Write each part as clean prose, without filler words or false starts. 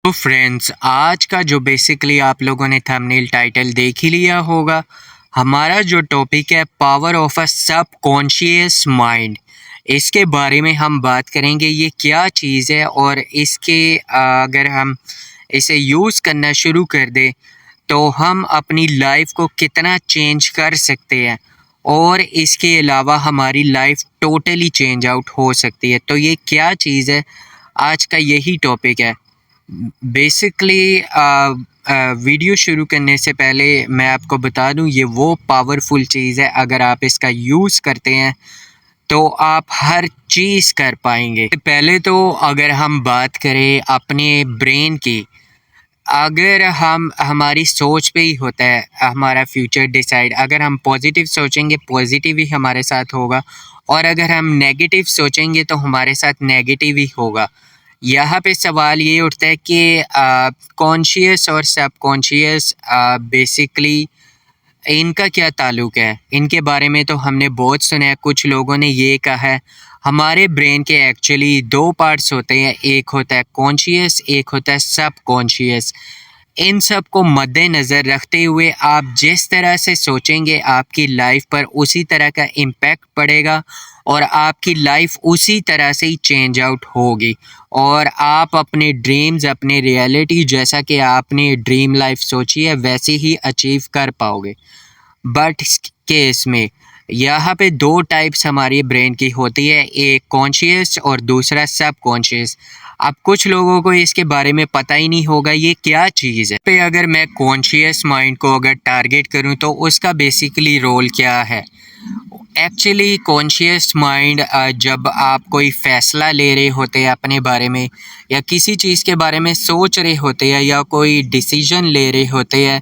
तो फ्रेंड्स, आज का जो बेसिकली आप लोगों ने थंबनेल टाइटल देख ही लिया होगा। हमारा जो टॉपिक है power of a subconscious mind, इसके बारे में हम बात करेंगे। ये क्या चीज़ है और इसके अगर हम इसे यूज़ करना शुरू कर दें तो हम अपनी लाइफ को कितना चेंज कर सकते हैं और इसके अलावा हमारी लाइफ टोटली चेंज आउट हो सकती है। तो ये क्या चीज़ है, आज का यही टॉपिक है। बेसिकली वीडियो शुरू करने से पहले मैं आपको बता दूं, ये वो पावरफुल चीज़ है, अगर आप इसका यूज़ करते हैं तो आप हर चीज़ कर पाएंगे। पहले तो अगर हम बात करें अपने ब्रेन की, अगर हम हमारी सोच पे ही होता है हमारा फ्यूचर डिसाइड। अगर हम पॉजिटिव सोचेंगे पॉजिटिव ही हमारे साथ होगा, और अगर हम नेगेटिव सोचेंगे तो हमारे साथ नेगेटिव ही होगा। यहाँ पे सवाल ये उठता है कि कॉन्शियस और सबकॉन्शियस बेसिकली इनका क्या ताल्लुक है। इनके बारे में तो हमने बहुत सुना है। कुछ लोगों ने ये कहा है हमारे ब्रेन के एक्चुअली दो पार्ट्स होते हैं, एक होता है कॉन्शियस, एक होता है सबकॉन्शियस। इन सब को मद्देनज़र रखते हुए आप जिस तरह से सोचेंगे आपकी लाइफ पर उसी तरह का इम्पैक्ट पड़ेगा और आपकी लाइफ उसी तरह से ही चेंज आउट होगी, और आप अपने ड्रीम्स, अपने रियलिटी जैसा कि आपने ड्रीम लाइफ सोची है वैसे ही अचीव कर पाओगे। बट इस केस में यहाँ पे दो टाइप्स हमारी ब्रेन की होती है, एक कॉन्शियस और दूसरा सब कॉन्शियस। अब कुछ लोगों को इसके बारे में पता ही नहीं होगा ये क्या चीज़ है। पे अगर मैं कॉन्शियस माइंड को अगर टारगेट करूं तो उसका बेसिकली रोल क्या है। एक्चुअली कॉन्शियस माइंड जब आप कोई फ़ैसला ले रहे होते हैं अपने बारे में, या किसी चीज़ के बारे में सोच रहे होते हैं, या कोई डिसीजन ले रहे होते हैं,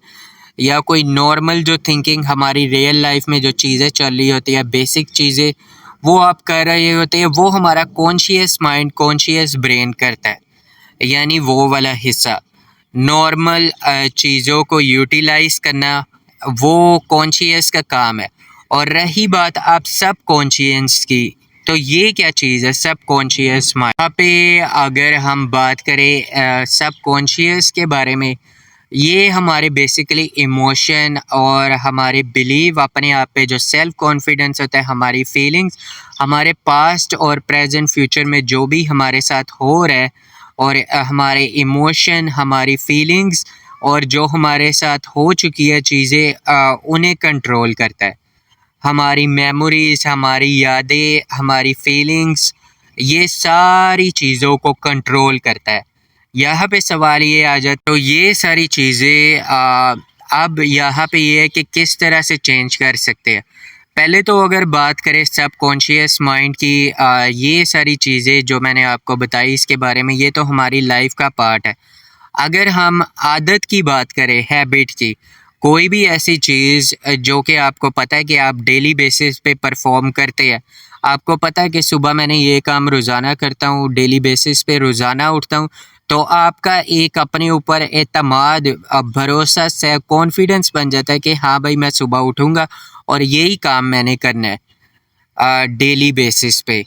या कोई नॉर्मल जो थिंकिंग हमारी रियल लाइफ में जो चीज़ें चल रही होती है, बेसिक चीज़ें वो आप कर रहे होते हैं, वो हमारा कॉन्शियस माइंड, कॉन्शियस ब्रेन करता है। यानी वो वाला हिस्सा नॉर्मल चीज़ों को यूटिलाइज करना, वो कॉन्शियस का काम है। और रही बात आप सब कॉन्शियस की, तो ये क्या चीज़ है सब कॉन्शियस माइंड। यहाँ पे अगर हम बात करें सब कॉन्शियस के बारे में, ये हमारे बेसिकली इमोशन और हमारे बिलीव अपने आप पे, जो सेल्फ कॉन्फिडेंस होता है, हमारी फीलिंग्स, हमारे पास्ट और प्रेजेंट फ्यूचर में जो भी हमारे साथ हो रहा है, और हमारे इमोशन, हमारी फीलिंग्स और जो हमारे साथ हो चुकी है चीज़ें, उन्हें कंट्रोल करता है। हमारी मेमोरीज़, हमारी यादें, हमारी फीलिंग्स, ये सारी चीज़ों को कंट्रोल करता है। यहाँ पे सवाल ये आ जाता, तो ये सारी चीज़ें अब यहाँ पे ये है कि किस तरह से चेंज कर सकते हैं। पहले तो अगर बात करें सबकॉन्शियस माइंड की, ये सारी चीज़ें जो मैंने आपको बताई इसके बारे में, ये तो हमारी लाइफ का पार्ट है। अगर हम आदत की बात करें, हैबिट की, कोई भी ऐसी चीज़ जो कि आपको पता है कि आप डेली बेसिस पे परफॉर्म करते हैं, आपको पता है कि सुबह मैंने ये काम रोज़ाना करता हूँ, डेली बेसिस पे रोज़ाना उठता हूँ, तो आपका एक अपने ऊपर एतमाद, भरोसा से कॉन्फिडेंस बन जाता है कि हाँ भाई मैं सुबह उठूँगा और यही काम मैंने करना है डेली बेसिस पे।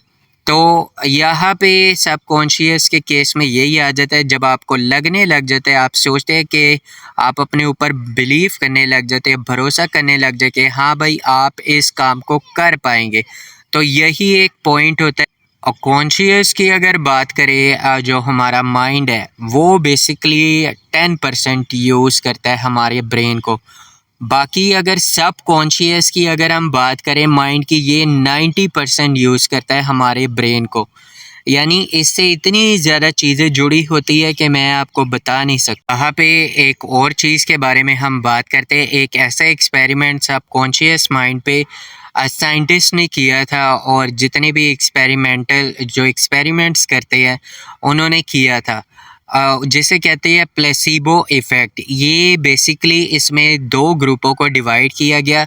तो यहाँ पे सबकॉन्शियस के केस में यही आ जाता है, जब आपको लगने लग जाता है, आप सोचते हैं कि आप अपने ऊपर बिलीव करने लग जाते हैं, भरोसा करने लग जाते हैं, हाँ भाई आप इस काम को कर पाएंगे। तो यही एक पॉइंट होता है। और कॉन्शियस की अगर बात करें, जो हमारा माइंड है वो बेसिकली 10% यूज़ करता है हमारे ब्रेन को। बाकी अगर सब कॉन्शियस की अगर हम बात करें माइंड की, ये 90% यूज़ करता है हमारे ब्रेन को। यानी इससे इतनी ज़्यादा चीज़ें जुड़ी होती है कि मैं आपको बता नहीं सकता। यहाँ पे एक और चीज़ के बारे में हम बात करते हैं। एक ऐसा एक्सपेरिमेंट सब कॉन्शियस माइंड पे साइंटिस्ट ने किया था, और जितने भी एक्सपेरिमेंटल जो एक्सपेरिमेंट्स करते हैं उन्होंने किया था, जिसे कहते हैं प्लेसिबो इफ़ेक्ट। ये बेसिकली इसमें दो ग्रुपों को डिवाइड किया गया,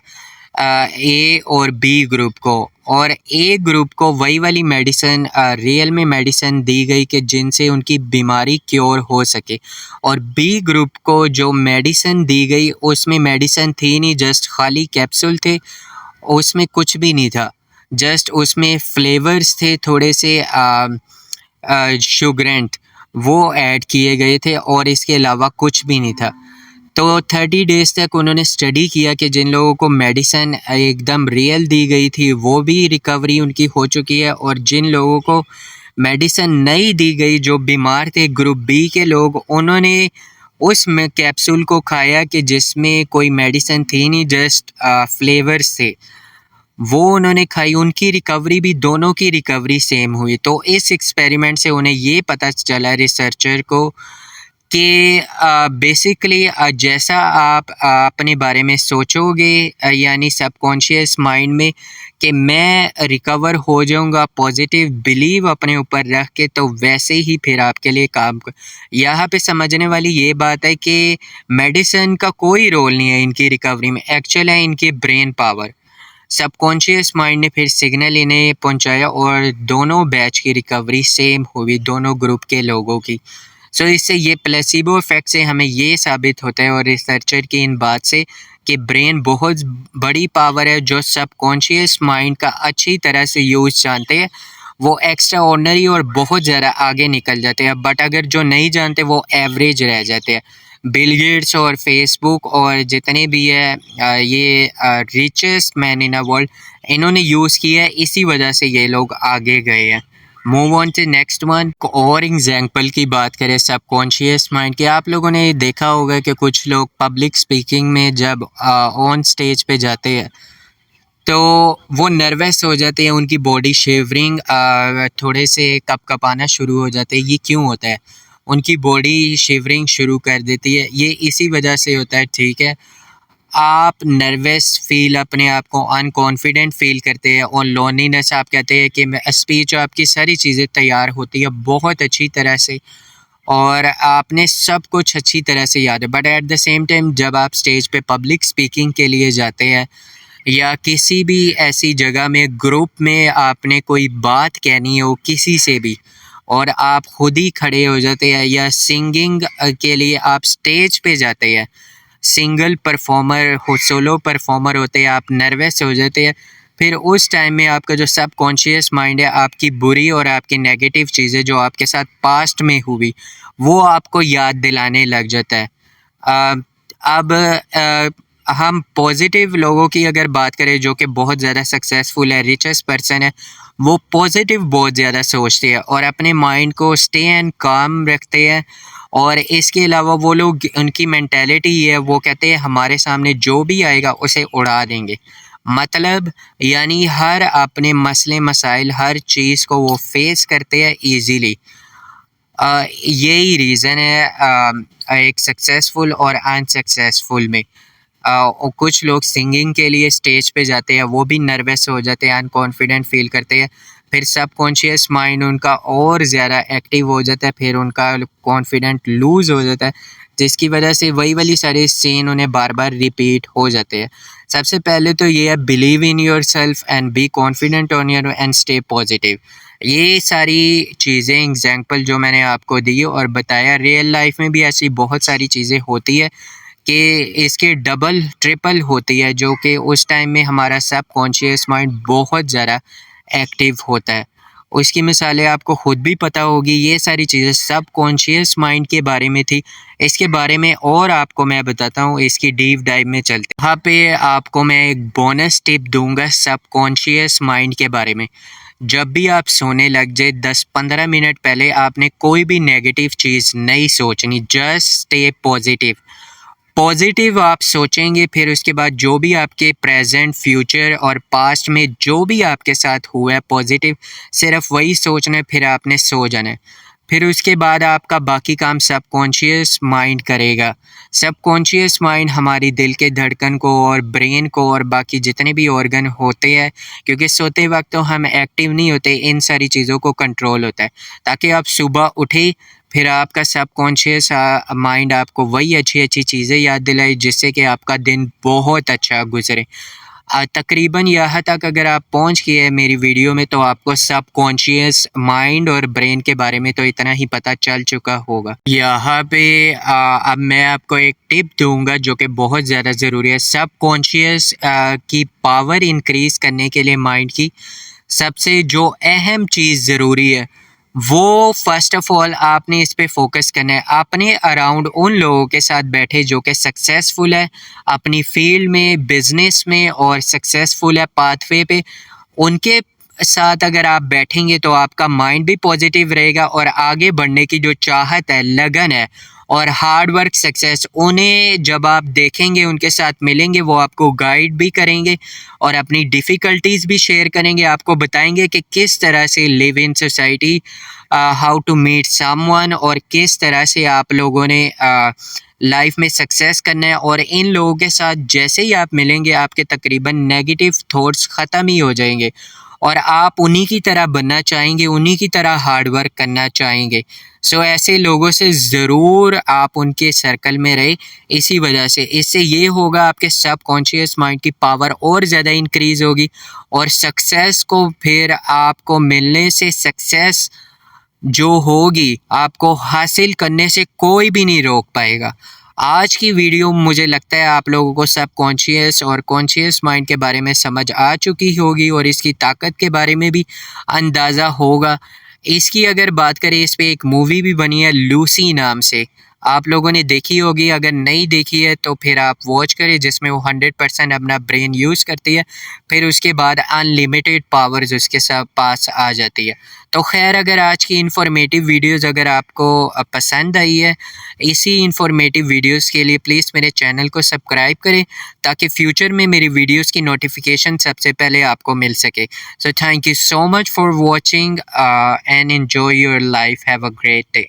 ए और बी ग्रुप को। और ए ग्रुप को वही वाली मेडिसिन, रियल में मेडिसिन दी गई कि जिनसे उनकी बीमारी क्योर हो सके, और बी ग्रुप को जो मेडिसिन दी गई उसमें मेडिसिन थी नहीं, जस्ट खाली कैप्सूल थे, उसमें कुछ भी नहीं था, जस्ट उसमें फ्लेवर्स थे थोड़े से शुगरेंट। वो ऐड किए गए थे और इसके अलावा कुछ भी नहीं था। तो 30 डेज़ तक उन्होंने स्टडी किया कि जिन लोगों को मेडिसिन एकदम रियल दी गई थी वो भी रिकवरी उनकी हो चुकी है, और जिन लोगों को मेडिसिन नहीं दी गई जो बीमार थे ग्रुप बी के लोग, उन्होंने उस में कैप्सूल को खाया कि जिसमें कोई मेडिसिन थी नहीं, जस्ट फ्लेवर्स थे, वो उन्होंने खाई, उनकी रिकवरी भी, दोनों की रिकवरी सेम हुई। तो इस एक्सपेरिमेंट से उन्हें ये पता चला रिसर्चर को कि बेसिकली जैसा आप अपने बारे में सोचोगे, यानी सबकॉन्शियस माइंड में कि मैं रिकवर हो जाऊंगा, पॉजिटिव बिलीव अपने ऊपर रख के, तो वैसे ही फिर आपके लिए काम यहाँ पे समझने वाली ये बात है कि मेडिसिन का कोई रोल नहीं है इनकी रिकवरी में, एक्चुअल है इनकी ब्रेन पावर। सबकॉन्शियस माइंड ने फिर सिग्नल इन्हें पहुंचाया और दोनों बैच की रिकवरी सेम हुई, दोनों ग्रुप के लोगों की। सो इससे ये प्लेसिबो इफेक्ट से हमें ये साबित होता है, और रिसर्चर की इन बात से, कि ब्रेन बहुत बड़ी पावर है जो सबकॉन्शियस माइंड का अच्छी तरह से यूज़ जानते हैं, वो एक्स्ट्रा ऑर्डिनरी और बहुत ज़्यादा आगे निकल जाते हैं। बट अगर जो नहीं जानते वो एवरेज रह जाते हैं। बिल गेट्स और फेसबुक और जितने भी है ये richest man in a world, इन्होंने यूज़ किया है, इसी वजह से ये लोग आगे गए हैं। Move on to next one. और एग्जाम्पल की बात करें सबकॉन्शियस माइंड के, आप लोगों ने देखा होगा कि कुछ लोग पब्लिक स्पीकिंग में जब ऑन स्टेज पे जाते हैं तो वो नर्वस हो जाते हैं, उनकी बॉडी शेवरिंग थोड़े से कपकपाना शुरू हो जाते हैं। ये क्यों होता है? उनकी बॉडी शेवरिंग शुरू कर देती है, ये इसी वजह से होता है, ठीक है। आप नर्वस फील, अपने आप को अनकॉन्फिडेंट फील करते हैं, और लोनलीनेस, आप कहते हैं कि स्पीच आपकी सारी चीज़ें तैयार होती है बहुत अच्छी तरह से और आपने सब कुछ अच्छी तरह से याद है, but at the same time जब आप स्टेज पे पब्लिक स्पीकिंग के लिए जाते हैं या किसी भी ऐसी जगह में ग्रुप में आपने कोई बात कहनी हो किसी से भी, और आप खुद ही खड़े हो जाते हैं, या सिंगिंग के लिए आप स्टेज पे जाते हैं, सिंगल परफॉर्मर हो, सोलो परफॉर्मर होते हैं, आप नर्वस हो जाते हैं। फिर उस टाइम में आपका जो सबकॉन्शियस माइंड है, आपकी बुरी और आपकी नेगेटिव चीज़ें जो आपके साथ पास्ट में हुई वो आपको याद दिलाने लग जाता है। अ, अब हम पॉजिटिव लोगों की अगर बात करें जो कि बहुत ज़्यादा सक्सेसफुल है, रिचेस्ट पर्सन है, वो पॉजिटिव बहुत ज़्यादा सोचते हैं और अपने माइंड को स्टे एंड काम रखते हैं। और इसके अलावा वो लोग, उनकी मेंटालिटी ये है, वो कहते हैं हमारे सामने जो भी आएगा उसे उड़ा देंगे। मतलब यानी हर अपने मसले मसाइल, हर चीज़ को वो फेस करते हैं ईज़िली। यही रीज़न है एक सक्सेसफुल और अनसक्सेसफुल में। और कुछ लोग सिंगिंग के लिए स्टेज पे जाते हैं, वो भी नर्वस हो जाते हैं, अनकॉन्फिडेंट फील करते हैं, फिर सबकॉन्शियस माइंड उनका और ज़्यादा एक्टिव हो जाता है, फिर उनका कॉन्फिडेंट लूज़ हो जाता है, जिसकी वजह से वही वाली सारे सीन उन्हें बार बार रिपीट हो जाते हैं। सबसे पहले तो ये है, believe in your self and be confident on your and stay positive. ये सारी चीज़ें एग्जाम्पल जो मैंने आपको दी और बताया, रियल लाइफ में भी ऐसी बहुत सारी चीज़ें होती है कि इसके डबल ट्रिपल होती है, जो कि उस टाइम में हमारा सबकॉन्शियस माइंड बहुत ज़्यादा एक्टिव होता है। उसकी मिसालें आपको खुद भी पता होगी, ये सारी चीज़ें सबकॉन्शियस माइंड के बारे में थी। इसके बारे में और आपको मैं बताता हूँ, इसकी डीप डाइव में चलते हैं। यहाँ पे आपको मैं एक बोनस टिप दूंगा सबकॉन्शियस माइंड के बारे में। जब भी आप सोने लग जाए 10-15 मिनट पहले आपने कोई भी नेगेटिव चीज़ नहीं सोचनी, जस्ट स्टे पॉजिटिव। पॉजिटिव आप सोचेंगे, फिर उसके बाद जो भी आपके प्रेजेंट, फ्यूचर और पास्ट में जो भी आपके साथ हुआ है पॉजिटिव, सिर्फ वही सोचना है, फिर आपने सो जाना है। फिर उसके बाद आपका बाकी काम सबकॉन्शियस माइंड करेगा। सबकॉन्शियस माइंड हमारी दिल के धड़कन को और ब्रेन को और बाकी जितने भी ऑर्गन होते हैं, क्योंकि सोते वक्त तो हम एक्टिव नहीं होते, इन सारी चीज़ों को कंट्रोल होता है, ताकि आप सुबह उठे, फिर आपका सबकॉन्शियस माइंड आपको वही अच्छी अच्छी चीज़ें याद दिलाए, जिससे कि आपका दिन बहुत अच्छा गुजरे। तकरीबन यहाँ तक अगर आप पहुँच गए मेरी वीडियो में, तो आपको सबकॉन्शियस माइंड और ब्रेन के बारे में तो इतना ही पता चल चुका होगा। यहाँ पे अब मैं आपको एक टिप दूंगा जो कि बहुत ज़्यादा ज़रूरी है। सबकॉन्शियस की पावर इंक्रीज़ करने के लिए माइंड की सबसे जो अहम चीज़ ज़रूरी है वो फ़र्स्ट ऑफ़ ऑल आपने इस पे फ़ोकस करना है। अपने अराउंड उन लोगों के साथ बैठे जो कि सक्सेसफुल है अपनी फ़ील्ड में, बिज़नेस में और सक्सेसफुल है पाथवे पे। उनके साथ अगर आप बैठेंगे तो आपका माइंड भी पॉजिटिव रहेगा और आगे बढ़ने की जो चाहत है, लगन है और हार्ड वर्क सक्सेस, उन्हें जब आप देखेंगे, उनके साथ मिलेंगे, वो आपको गाइड भी करेंगे और अपनी डिफ़िकल्टीज़ भी शेयर करेंगे, आपको बताएंगे कि किस तरह से live in society, how to meet someone और किस तरह से आप लोगों ने लाइफ में सक्सेस करना है। और इन लोगों के साथ जैसे ही आप मिलेंगे आपके तकरीबन नेगेटिव थॉट्स ख़त्म ही हो जाएंगे और आप उन्हीं की तरह बनना चाहेंगे, उन्हीं की तरह हार्ड वर्क करना चाहेंगे। सो ऐसे लोगों से ज़रूर आप उनके सर्कल में रहे। इसी वजह से इससे ये होगा आपके सबकॉन्शियस माइंड की पावर और ज़्यादा इंक्रीज़ होगी और सक्सेस को फिर आपको मिलने से, सक्सेस जो होगी आपको हासिल करने से कोई भी नहीं रोक पाएगा। आज की वीडियो मुझे लगता है आप लोगों को सबकॉन्शियस और कॉन्शियस माइंड के बारे में समझ आ चुकी होगी और इसकी ताकत के बारे में भी अंदाज़ा होगा। इसकी अगर बात करें, इस पे एक मूवी भी बनी है लूसी नाम से, आप लोगों ने देखी होगी। अगर नहीं देखी है तो फिर आप वॉच करें, जिसमें वो 100% अपना ब्रेन यूज़ करती है, फिर उसके बाद अनलिमिटेड पावर्स उसके साथ पास आ जाती है। तो खैर, अगर आज की इन्फॉर्मेटिव वीडियोस अगर आपको पसंद आई है, इसी इन्फॉर्मेटिव वीडियोस के लिए प्लीज़ मेरे चैनल को सब्सक्राइब करें ताकि फ्यूचर में मेरी वीडियोस की नोटिफिकेशन सबसे पहले आपको मिल सके। So thank you so much for watching and enjoy your life. Have a great day.